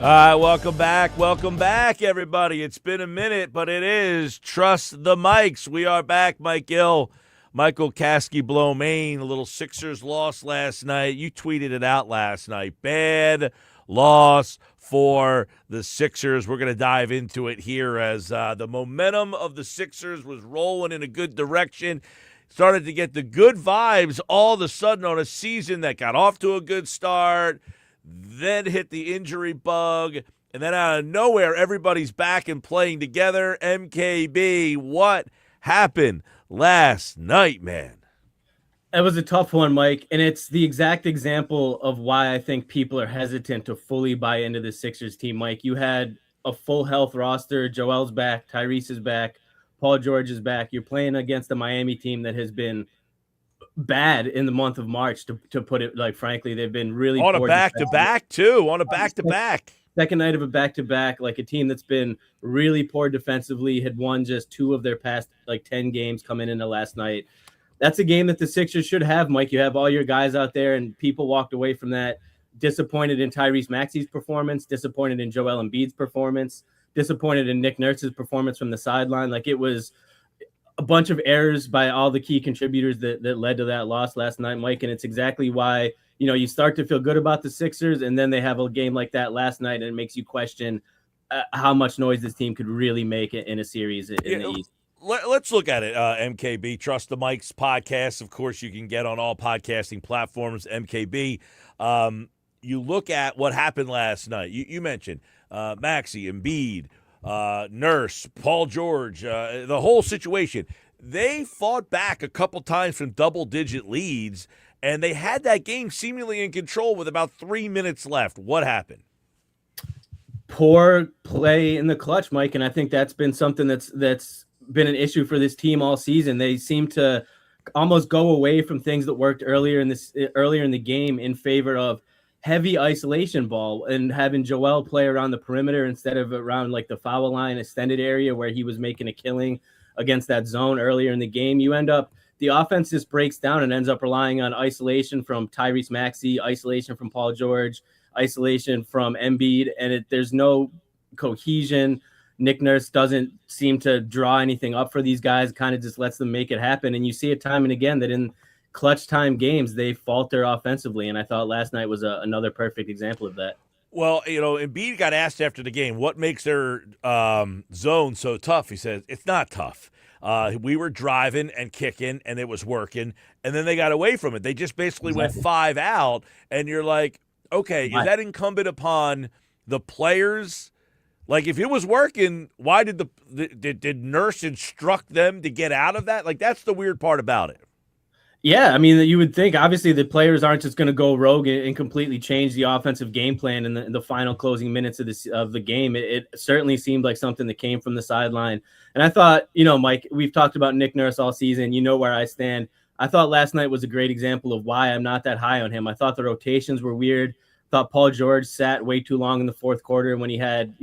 All right, welcome back. Welcome back, everybody. It's been a minute, but it is Trust the Mics. We are back. Mike Gill, Michael Kaskey-Blomain. A little Sixers loss last night. You tweeted it out last night. Bad loss for the Sixers. We're going to dive into it here as the momentum of the Sixers was rolling in a good direction. Started to get the good vibes all of a sudden on a season that got off to a good start, then hit the injury bug, and then out of nowhere, everybody's back and playing together. MKB, what happened last night, man? It was a tough one, Mike, and it's the exact example of why I think people are hesitant to fully buy into the Sixers team, Mike. You had a full health roster. Joel's back, Tyrese is back, Paul George is back. You're playing against a Miami team that has been bad in the month of March, to put it like frankly. They've been really on a poor back-to-back too. On a back-to-back. Second night of a back-to-back, like a team that's been really poor defensively, had won just 2 of their past 10 games coming into last night. That's a game that the Sixers should have, Mike. You have all your guys out there, and people walked away from that disappointed in Tyrese Maxey's performance, disappointed in Joel Embiid's performance, disappointed in Nick Nurse's performance from the sideline. Like, it was a bunch of errors by all the key contributors that led to that loss last night, Mike. And it's exactly why, you start to feel good about the Sixers, and then they have a game like that last night, and it makes you question how much noise this team could really make in a series in the East. Let's look at it, MKB. Trust the Mics podcast. Of course, you can get on all podcasting platforms, MKB. You look at what happened last night. You mentioned Maxey, Embiid, Nurse, Paul George, the whole situation. They fought back a couple times from double-digit leads, and they had that game seemingly in control with about 3 minutes left. What happened? Poor play in the clutch, Mike, and I think that's been something that's been an issue for this team all season. They seem to almost go away from things that worked earlier in the game in favor of heavy isolation ball and having Joel play around the perimeter instead of around the foul line extended area where he was making a killing against that zone earlier in the game. The offense just breaks down and ends up relying on isolation from Tyrese Maxey, isolation from Paul George, isolation from Embiid, and there's no cohesion. Nick Nurse doesn't seem to draw anything up for these guys, kind of just lets them make it happen. And you see it time and again that in clutch time games, they falter offensively. And I thought last night was another perfect example of that. Well, Embiid got asked after the game, what makes their zone so tough? He said, it's not tough. We were driving and kicking, and it was working, and then they got away from it. They just basically went 5 out, and you're like, okay, is that incumbent upon the players? Like, if it was working, why did did Nurse instruct them to get out of that? Like, that's the weird part about it. Yeah, I mean, you would think, obviously, the players aren't just going to go rogue and completely change the offensive game plan in the final closing minutes of the game. It certainly seemed like something that came from the sideline. And I thought, Mike, we've talked about Nick Nurse all season. You know where I stand. I thought last night was a great example of why I'm not that high on him. I thought the rotations were weird. I thought Paul George sat way too long in the fourth quarter when he had,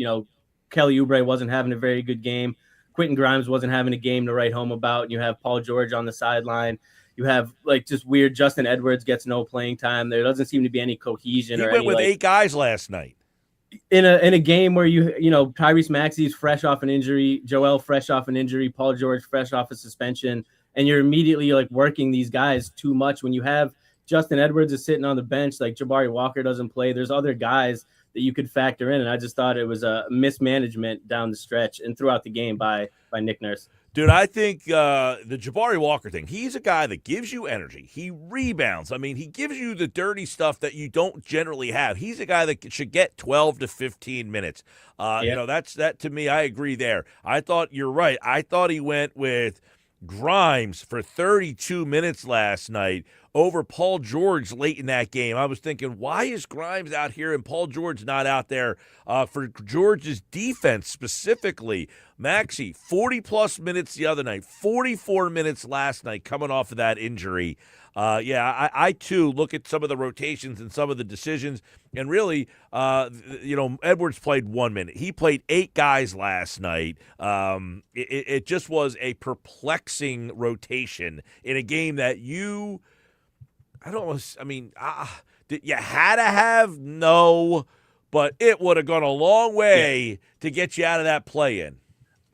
Kelly Oubre wasn't having a very good game. Quentin Grimes wasn't having a game to write home about. You have Paul George on the sideline. You have just weird. Justin Edwards gets no playing time. There doesn't seem to be any cohesion. He went with 8 guys last night in a game where Tyrese Maxey's fresh off an injury, Joel fresh off an injury, Paul George fresh off a suspension, and you're immediately working these guys too much. When you have Justin Edwards is sitting on the bench, Jabari Walker doesn't play. There's other guys that you could factor in, and I just thought it was a mismanagement down the stretch and throughout the game by Nick Nurse. Dude, I think the Jabari Walker thing, he's a guy that gives you energy. He rebounds. I mean, he gives you the dirty stuff that you don't generally have. He's a guy that should get 12 to 15 minutes. That to me, I agree there. I thought you're right. I thought he went with Grimes for 32 minutes last night over Paul George late in that game. I was thinking, why is Grimes out here and Paul George not out there for George's defense specifically? Maxey, 40-plus minutes the other night, 44 minutes last night coming off of that injury. I too look at some of the rotations and some of the decisions, and really, Edwards played 1 minute. He played 8 guys last night. It just was a perplexing rotation in a game that you had to have? No. but it would have gone a long way to get you out of that play-in.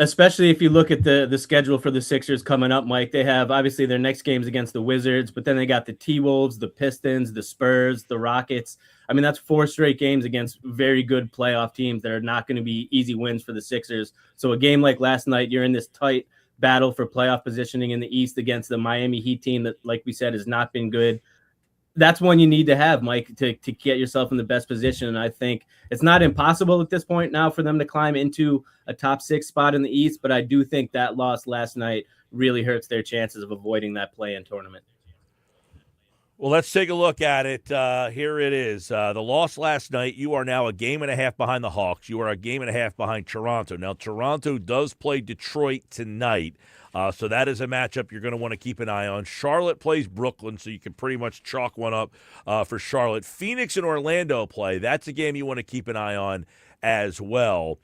Especially if you look at the schedule for the Sixers coming up, Mike. They have obviously their next games against the Wizards, but then they got the T-Wolves, the Pistons, the Spurs, the Rockets. I mean, that's 4 straight games against very good playoff teams that are not going to be easy wins for the Sixers. So a game like last night, you're in this tight battle for playoff positioning in the East against the Miami Heat team that, like we said, has not been good. That's one you need to have, Mike, to get yourself in the best position. And I think it's not impossible at this point now for them to climb into a top 6 spot in the East, but I do think that loss last night really hurts their chances of avoiding that play-in tournament. Well, let's take a look at it. Here it is. The loss last night, you are now a game and a half behind the Hawks. You are a game and a half behind Toronto. Now, Toronto does play Detroit tonight, so that is a matchup you're going to want to keep an eye on. Charlotte plays Brooklyn, so you can pretty much chalk one up for Charlotte. Phoenix and Orlando play. That's a game you want to keep an eye on as well.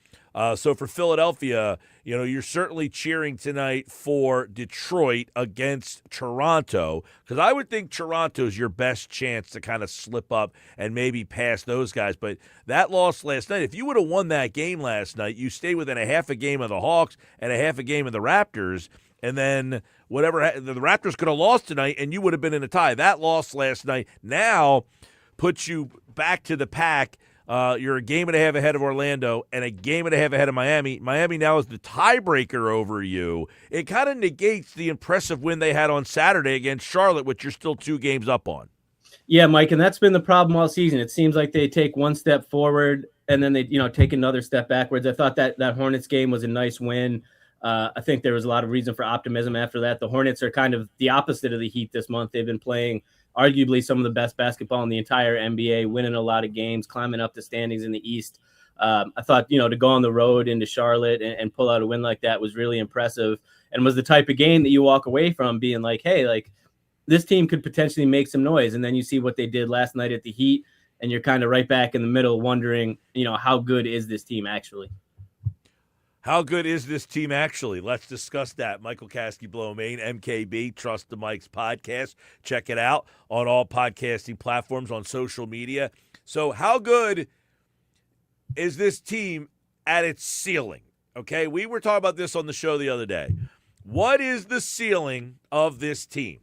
So for Philadelphia, you're certainly cheering tonight for Detroit against Toronto, because I would think Toronto's your best chance to kind of slip up and maybe pass those guys. But that loss last night, if you would have won that game last night, you stay within a half a game of the Hawks and a half a game of the Raptors, and then whatever the Raptors could have lost tonight, and you would have been in a tie. That loss last night now puts you back to the pack. You're a game and a half ahead of Orlando and a game and a half ahead of Miami. Miami now is the tiebreaker over you. It kind of negates the impressive win they had on Saturday against Charlotte, which you're still 2 games up on. Yeah, Mike, and that's been the problem all season. It seems like they take one step forward and then they, take another step backwards. I thought that Hornets game was a nice win. I think there was a lot of reason for optimism after that. The Hornets are kind of the opposite of the Heat this month. They've been playing arguably some of the best basketball in the entire NBA, winning a lot of games, climbing up the standings in the East. I thought, to go on the road into Charlotte and pull out a win like that was really impressive, and was the type of game that you walk away from being like, hey, like this team could potentially make some noise. And then you see what they did last night at the Heat, and you're kind of right back in the middle wondering, how good is this team actually? How good is this team actually? Let's discuss that. Michael Kasky-Blomane, MKB, Trust the Mike's podcast. Check it out on all podcasting platforms, on social media. So how good is this team at its ceiling? Okay, we were talking about this on the show the other day. What is the ceiling of this team?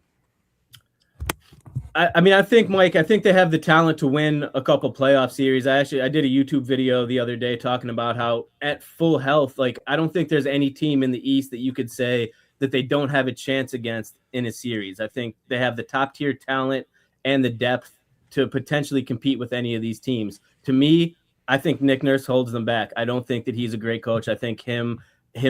I think, Mike, they have the talent to win a couple playoff series. I did a YouTube video the other day talking about how at full health, like I don't think there's any team in the East that you could say that they don't have a chance against in a series. I think they have the top tier talent and the depth to potentially compete with any of these teams. To me, I think Nick Nurse holds them back. I don't think that he's a great coach. I think him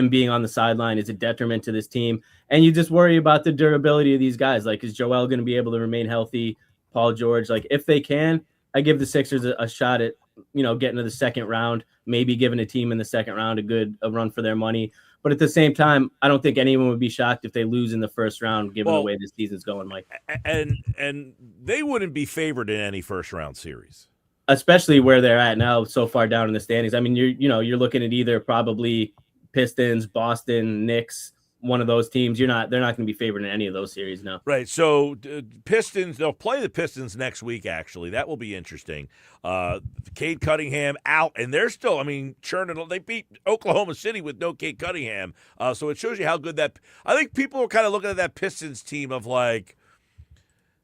being on the sideline is a detriment to this team. And you just worry about the durability of these guys. Like, is Joel going to be able to remain healthy? Paul George, like if they can, I give the Sixers a shot at, getting to the second round, maybe giving a team in the second round a run for their money. But at the same time, I don't think anyone would be shocked if they lose in the first round, given the way this season's going, Mike. And they wouldn't be favored in any first round series, especially where they're at now, so far down in the standings. I mean, you're looking at either probably Pistons, Boston, Knicks, one of those teams. They're not going to be favored in any of those series now. Right. So Pistons, they'll play the Pistons next week. Actually, that will be interesting. Cade Cunningham out, and they're still, churning. They beat Oklahoma City with no Cade Cunningham. So it shows you how good that. I think people are kind of looking at that Pistons team of like,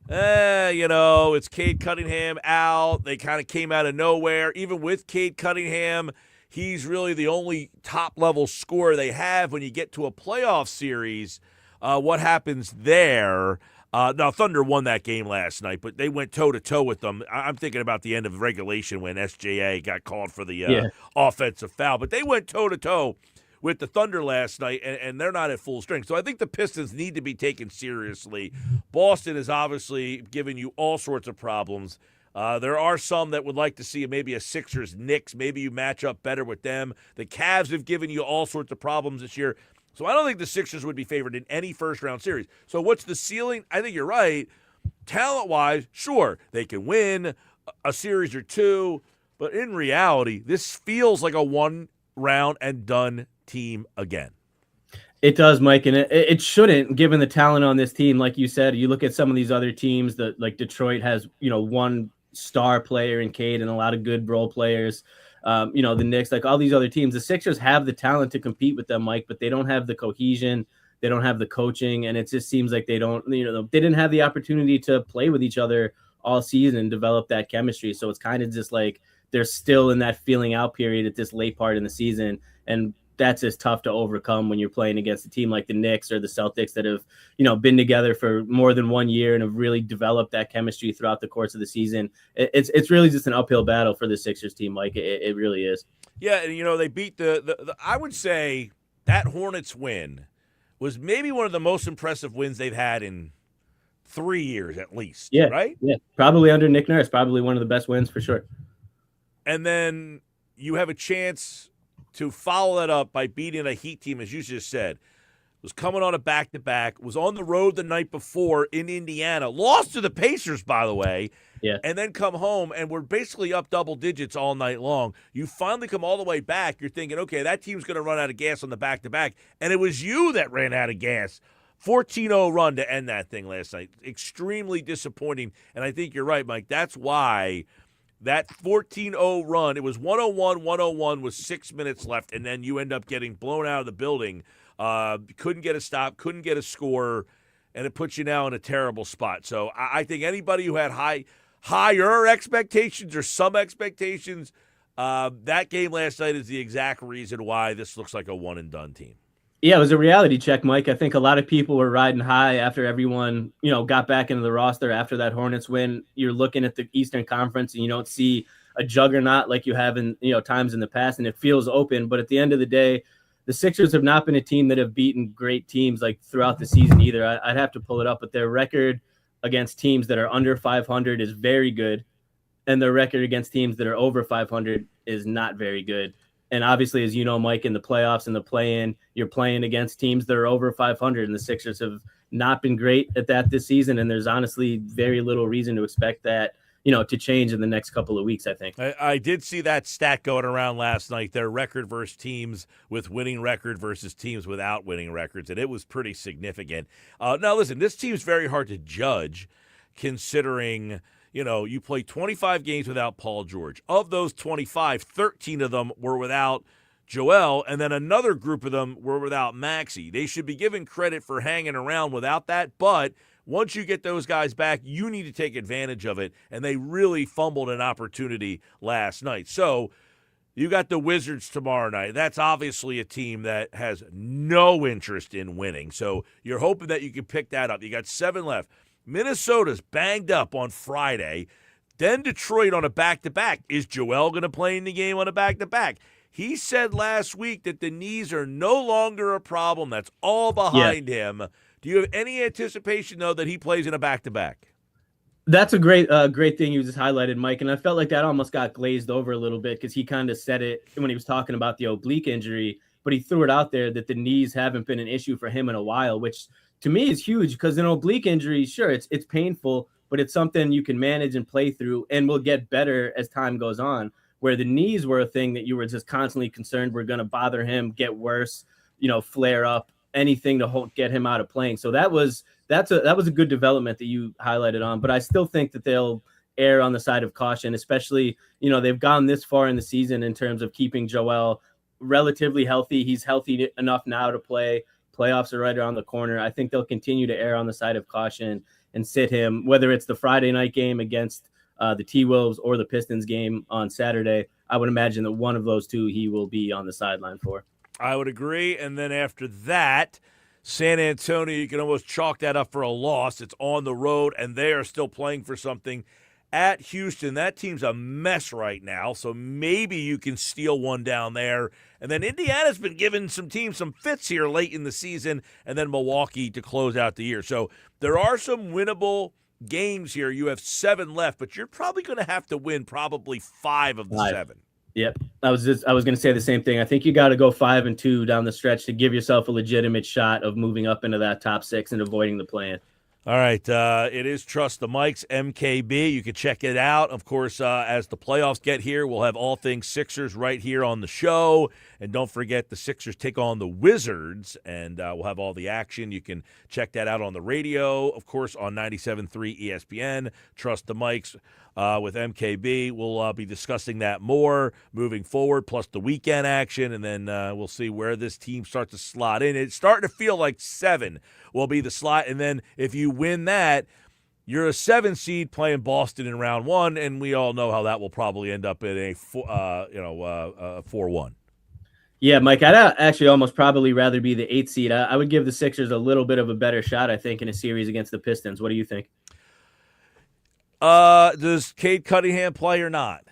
it's Cade Cunningham out. They kind of came out of nowhere. Even with Cade Cunningham, he's really the only top-level scorer they have. When you get to a playoff series, what happens there? Now, Thunder won that game last night, but they went toe-to-toe with them. I'm thinking about the end of regulation when SJA got called for the offensive foul. But they went toe-to-toe with the Thunder last night, and they're not at full strength. So I think the Pistons need to be taken seriously. Boston is obviously giving you all sorts of problems. There are some that would like to see maybe a Sixers-Knicks. Maybe you match up better with them. The Cavs have given you all sorts of problems this year. So I don't think the Sixers would be favored in any first-round series. So what's the ceiling? I think you're right. Talent-wise, sure, they can win a series or two. But in reality, this feels like a one-round-and-done team again. It does, Mike, and it shouldn't, given the talent on this team. Like you said, you look at some of these other teams that, like Detroit has, one star player in Cade and a lot of good role players. The Knicks, like all these other teams, the Sixers have the talent to compete with them, Mike, but they don't have the cohesion. They don't have the coaching, and it just seems like they don't, they didn't have the opportunity to play with each other all season and develop that chemistry. So it's kind of just like they're still in that feeling out period at this late part in the season. And that's just tough to overcome when you're playing against a team like the Knicks or the Celtics that have, been together for more than 1 year and have really developed that chemistry throughout the course of the season. It's really just an uphill battle for the Sixers team. Like it really is. Yeah. And, they beat the I would say that Hornets win was maybe one of the most impressive wins they've had in 3 years at least. Yeah. Right? Yeah. Probably under Nick Nurse, probably one of the best wins for sure. And then you have a chance to follow that up by beating a Heat team, as you just said, was coming on a back-to-back, was on the road the night before in Indiana, lost to the Pacers, by the way, and then come home, and we're basically up double digits all night long. You finally come all the way back. You're thinking, okay, that team's going to run out of gas on the back-to-back, and it was you that ran out of gas. 14-0 run to end that thing last night. Extremely disappointing, and I think you're right, Mike. That's why that 14-0 run, it was 101 with 6 minutes left, and then you end up getting blown out of the building. Couldn't get a stop, couldn't get a score, and it puts you now in a terrible spot. So I think anybody who had higher expectations or some expectations, that game last night is the exact reason why this looks like a one-and-done team. Yeah, it was a reality check, Mike. I think a lot of people were riding high after everyone, got back into the roster after that Hornets win. You're looking at the Eastern Conference and you don't see a juggernaut like you have in, times in the past, and it feels open. But at the end of the day, the Sixers have not been a team that have beaten great teams like throughout the season either. I'd have to pull it up, but their record against teams that are under 500 is very good, and their record against teams that are over 500 is not very good. And obviously, as you know, Mike, in the playoffs and the play-in, you're playing against teams that are over 500, and the Sixers have not been great at that this season. And there's honestly very little reason to expect that, to change in the next couple of weeks, I think. I did see that stat going around last night, their record versus teams with winning record versus teams without winning records, and it was pretty significant. Now, listen, this team's very hard to judge considering – you played 25 games without Paul George. Of those 25, 13 of them were without Joel, and then another group of them were without Maxey. They should be given credit for hanging around without that, but once you get those guys back, you need to take advantage of it, and they really fumbled an opportunity last night. So you got the Wizards tomorrow night. That's obviously a team that has no interest in winning, so you're hoping that you can pick that up. You got 7 left. Minnesota's banged up on Friday. Then Detroit on a back-to-back. Is Joel going to play in the game on a back-to-back? He said last week that the knees are no longer a problem. That's all behind him. Do you have any anticipation, though, that he plays in a back-to-back? That's a great thing you just highlighted, Mike. And I felt like that almost got glazed over a little bit because he kind of said it when he was talking about the oblique injury, but he threw it out there that the knees haven't been an issue for him in a while, which – to me is huge because an oblique injury, sure, it's painful, but it's something you can manage and play through and will get better as time goes on, where the knees were a thing that you were just constantly concerned were going to bother him, get worse, flare up, anything to get him out of playing. So that was a good development that you highlighted on, but I still think that they'll err on the side of caution, especially, they've gone this far in the season in terms of keeping Joel relatively healthy. He's healthy enough now to play. Playoffs are right around the corner. I think they'll continue to err on the side of caution and sit him, whether it's the Friday night game against the T-Wolves or the Pistons game on Saturday. I would imagine that one of those two he will be on the sideline for. I would agree. And then after that, San Antonio, you can almost chalk that up for a loss. It's on the road, and they are still playing for something. At Houston, that team's a mess right now, so maybe you can steal one down there. And then Indiana's been giving some teams some fits here late in the season, and then Milwaukee to close out the year. So there are some winnable games here. You have 7 left, but you're probably going to have to win probably 5 of the 7. Yep. I was going to say the same thing. I think you got to go 5-2 down the stretch to give yourself a legitimate shot of moving up into that top 6 and avoiding the play-in. All right. It is Trust the Mics, MKB. You can check it out. Of course, as the playoffs get here, we'll have all things Sixers right here on the show. And don't forget, the Sixers take on the Wizards, and we'll have all the action. You can check that out on the radio, of course, on 97.3 ESPN. Trust the Mics with MKB. We'll be discussing that more moving forward, plus the weekend action, and then we'll see where this team starts to slot in. It's starting to feel like 7 will be the slot, and then if you win that, you're a 7 seed playing Boston in round 1, and we all know how that will probably end up in a 4-1. Yeah, Mike, I'd actually almost probably rather be the 8 seed. I would give the Sixers a little bit of a better shot, I think, in a series against the Pistons. What do you think? Does Cade Cunningham play or not?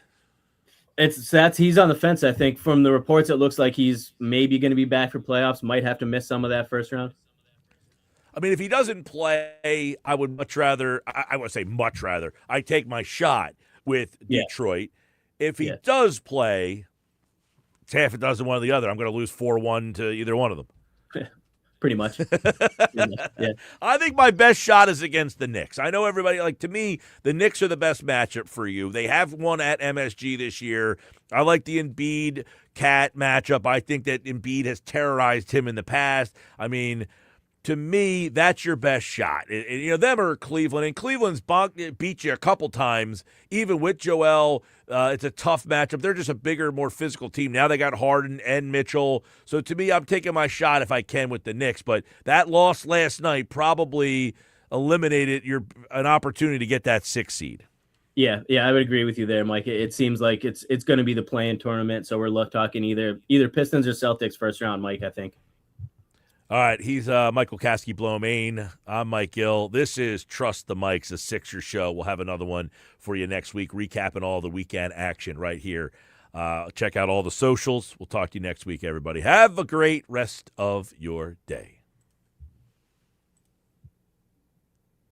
He's on the fence, I think. From the reports, it looks like he's maybe going to be back for playoffs, might have to miss some of that first round. I mean, if he doesn't play, I would much rather – I would say much rather. I take my shot with Detroit. If he does play, it's half a dozen one or the other. I'm going to lose 4-1 to either one of them. Pretty much. Yeah. I think my best shot is against the Knicks. I know everybody, to me, the Knicks are the best matchup for you. They have one at MSG this year. I like the Embiid-Cat matchup. I think that Embiid has terrorized him in the past. I mean – to me, that's your best shot. Them or Cleveland. And Cleveland's beat you a couple times, even with Joel. It's a tough matchup. They're just a bigger, more physical team. Now they got Harden and Mitchell. So to me, I'm taking my shot if I can with the Knicks. But that loss last night probably eliminated an opportunity to get that 6 seed. Yeah, I would agree with you there, Mike. It seems like it's going to be the play-in tournament. So we're talking either Pistons or Celtics first round, Mike, I think. All right, he's Michael Kasky-Blomain. I'm Mike Gill. This is Trust the Mics, a Sixers show. We'll have another one for you next week, recapping all the weekend action right here. Check out all the socials. We'll talk to you next week, everybody. Have a great rest of your day.